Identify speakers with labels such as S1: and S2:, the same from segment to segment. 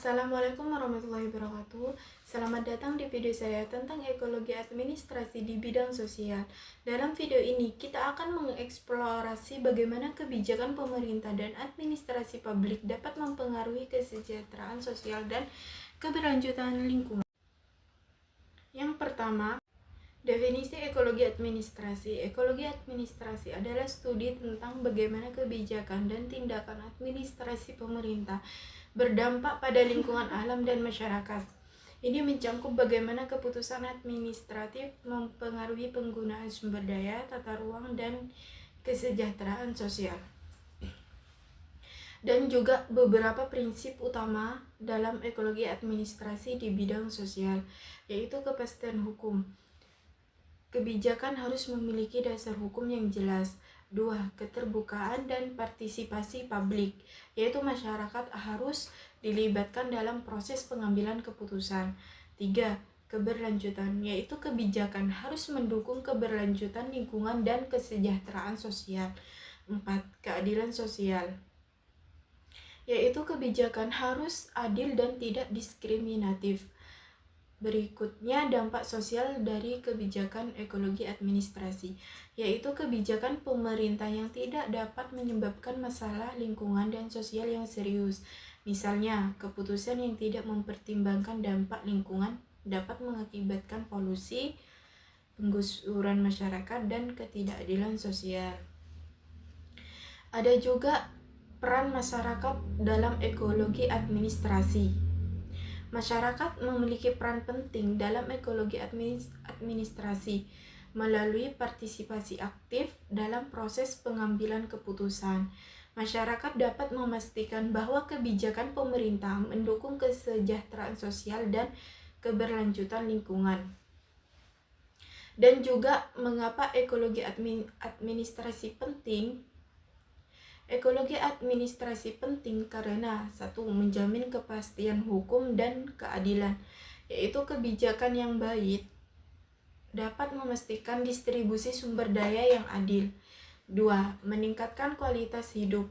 S1: Assalamualaikum warahmatullahi wabarakatuh. Selamat datang di video saya tentang ekologi administrasi di bidang sosial. Dalam video ini, kita akan mengeksplorasi bagaimana kebijakan pemerintah dan administrasi publik dapat mempengaruhi kesejahteraan sosial dan keberlanjutan lingkungan. Yang pertama, definisi ekologi administrasi. Ekologi administrasi adalah studi tentang bagaimana kebijakan dan tindakan administrasi pemerintah berdampak pada lingkungan alam dan masyarakat. Ini mencakup bagaimana keputusan administratif mempengaruhi penggunaan sumber daya, tata ruang, dan kesejahteraan sosial. Dan juga beberapa prinsip utama dalam ekologi administrasi di bidang sosial, yaitu kepastian hukum. Kebijakan harus memiliki dasar hukum yang jelas. 2. Keterbukaan dan partisipasi publik, yaitu masyarakat harus dilibatkan dalam proses pengambilan keputusan. 3. Keberlanjutan, yaitu kebijakan harus mendukung keberlanjutan lingkungan dan kesejahteraan sosial. 4. Keadilan sosial, yaitu kebijakan harus adil dan tidak diskriminatif. Berikutnya, dampak sosial dari kebijakan ekologi administrasi, yaitu kebijakan pemerintah yang tidak dapat menyebabkan masalah lingkungan dan sosial yang serius. Misalnya, keputusan yang tidak mempertimbangkan dampak lingkungan dapat mengakibatkan polusi, penggusuran masyarakat, dan ketidakadilan sosial. Ada juga peran masyarakat dalam ekologi administrasi. Masyarakat memiliki peran penting dalam ekologi administrasi melalui partisipasi aktif dalam proses pengambilan keputusan. Masyarakat dapat memastikan bahwa kebijakan pemerintah mendukung kesejahteraan sosial dan keberlanjutan lingkungan. Dan juga mengapa ekologi administrasi penting? Ekologi administrasi penting karena 1. Menjamin kepastian hukum dan keadilan, yaitu kebijakan yang baik dapat memastikan distribusi sumber daya yang adil. 2. Meningkatkan kualitas hidup,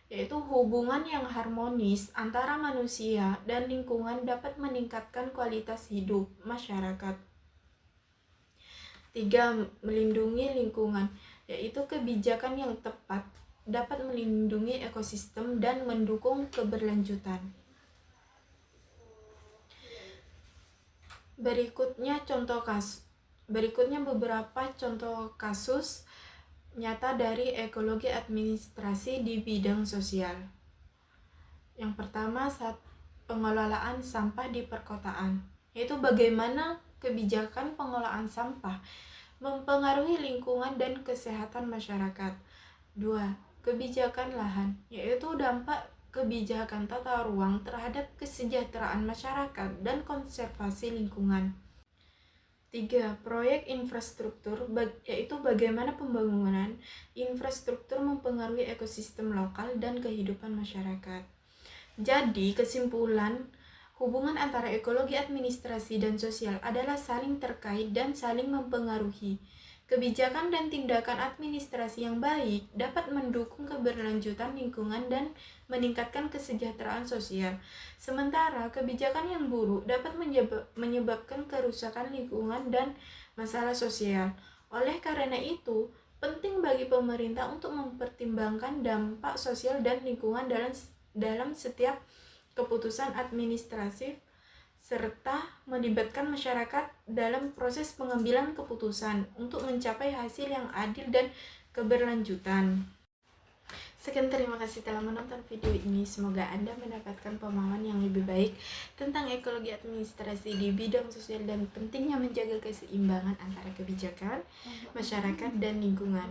S1: yaitu hubungan yang harmonis antara manusia dan lingkungan dapat meningkatkan kualitas hidup masyarakat. 3. Melindungi lingkungan, yaitu kebijakan yang tepat dapat melindungi ekosistem dan mendukung keberlanjutan. Berikutnya beberapa contoh kasus nyata dari ekologi administrasi di bidang sosial. Yang pertama, pengelolaan sampah di perkotaan, yaitu bagaimana kebijakan pengelolaan sampah mempengaruhi lingkungan dan kesehatan masyarakat. 2. Kebijakan lahan, yaitu dampak kebijakan tata ruang terhadap kesejahteraan masyarakat dan konservasi lingkungan. 3. Proyek infrastruktur, yaitu bagaimana pembangunan infrastruktur mempengaruhi ekosistem lokal dan kehidupan masyarakat. Jadi, kesimpulan, hubungan antara ekologi administrasi dan sosial adalah saling terkait dan saling mempengaruhi. Kebijakan dan tindakan administrasi yang baik dapat mendukung keberlanjutan lingkungan dan meningkatkan kesejahteraan sosial. Sementara kebijakan yang buruk dapat menyebabkan kerusakan lingkungan dan masalah sosial. Oleh karena itu, penting bagi pemerintah untuk mempertimbangkan dampak sosial dan lingkungan dalam setiap keputusan administratif serta melibatkan masyarakat dalam proses pengambilan keputusan untuk mencapai hasil yang adil dan keberlanjutan. Sekian, terima kasih telah menonton video ini. Semoga Anda mendapatkan pemahaman yang lebih baik tentang ekologi administrasi di bidang sosial dan pentingnya menjaga keseimbangan antara kebijakan, masyarakat, dan lingkungan.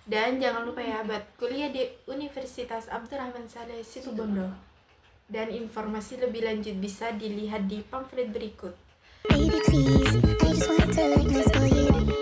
S1: Dan jangan lupa ya, buat kuliah di Universitas Abdurrahman Saleh Situbondo. Dan informasi lebih lanjut bisa dilihat di pamflet berikut.
S2: Baby, please, I just want to let you know